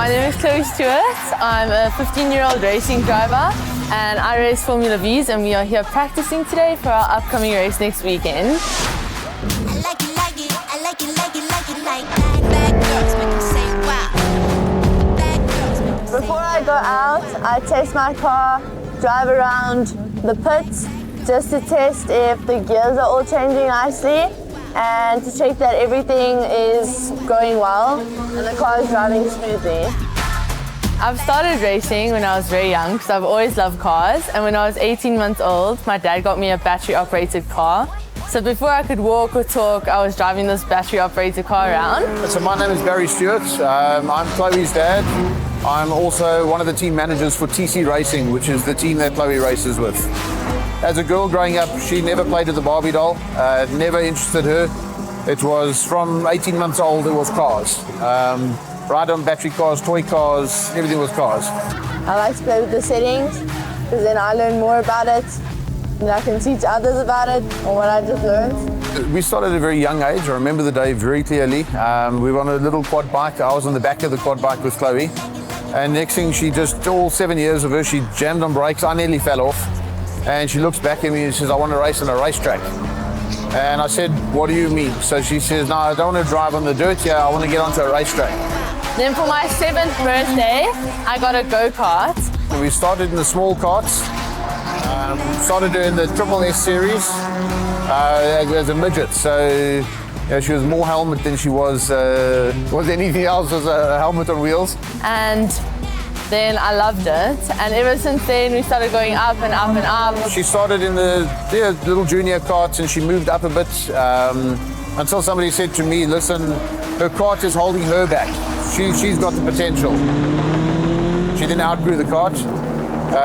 My name is Chloe Stuart. I'm a 15-year-old racing driver and I race Formula Vs, and we are here practicing today for our upcoming race next weekend. Before I go out, I test my car, drive around the pits just to test if the gears are all changing nicely and to check that everything is going well and the car is driving smoothly. I've started racing when I was very young because I've always loved cars, and when I was 18 months old, my dad got me a battery-operated car. So before I could walk or talk, I was driving this battery-operated car around. So my name is Barry Stewart. I'm Chloe's dad. I'm also one of the team managers for TC Racing, which is the team that Chloe races with. As a girl growing up, she never played with the Barbie doll, never interested her. It was from 18 months old, it was cars. Ride on battery cars, toy cars, everything was cars. I like to play with the settings because then I learn more about it and I can teach others about it or what I just learned. We started at a very young age. I remember the day very clearly. We were on a little quad bike. I was on the back of the quad bike with Chloe. And next thing, she just, all 7 years of her, she jammed on brakes. I nearly fell off. And she looks back at me and says, I want to race on a racetrack. And I said, what do you mean? So she says, no, I don't want to drive on the dirt here. I want to get onto a racetrack. Then for my 7th birthday, I got a go-kart. We started in the small karts. Started doing the Triple S series as a midget. So she was more helmet than she was anything else. It was a helmet on wheels. And then I loved it. And ever since then, we started going up and up and up. She started in the little junior karts and she moved up a bit until somebody said to me, listen, her kart is holding her back. She's got the potential. She then outgrew the kart,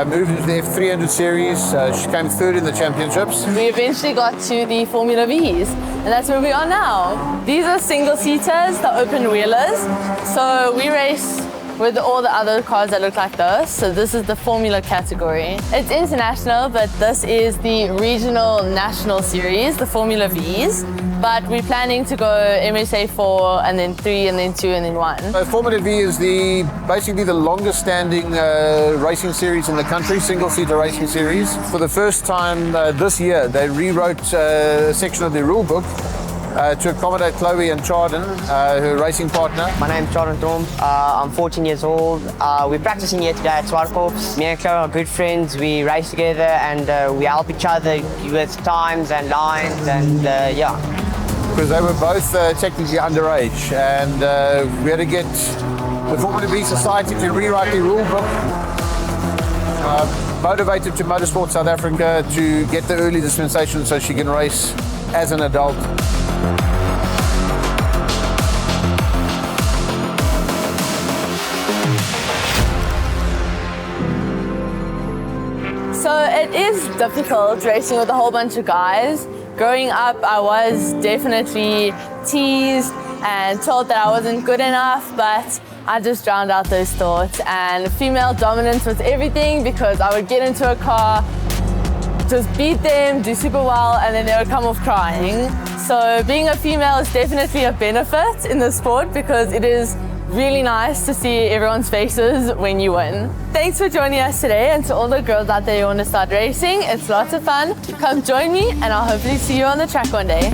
moved into the F300 series. She came third in the championships. We eventually got to the Formula Vs, and that's where we are now. These are single-seaters, the open wheelers. So we race with all the other cars that look like this. So this is the Formula category. It's international, but this is the regional national series, the Formula Vs. But we're planning to go MSA 4 and then 3 and then 2 and then 1. Formula V is basically the longest standing racing series in the country, single-seater racing series. For the first time this year, they rewrote a section of the rule book to accommodate Chloe and Chardon, her racing partner. My name's Chardon Thorm. I'm 14 years old. We're practicing here today at Zwartkops. Me and Chloe are good friends. We race together and we help each other with times and lines and yeah. Because they were both technically underage, and we had to get the Formula V Society to rewrite the rule book. Motivated to Motorsport South Africa to get the early dispensation so she can race as an adult. So it is difficult racing with a whole bunch of guys. Growing up, I was definitely teased and told that I wasn't good enough, but I just drowned out those thoughts. And female dominance was everything because I would get into a car, just beat them, do super well, and then they would come off crying. So being a female is definitely a benefit in the sport because it is really nice to see everyone's faces when you win. Thanks for joining us today, and to all the girls out there who want to start racing, it's lots of fun. Come join me and I'll hopefully see you on the track one day.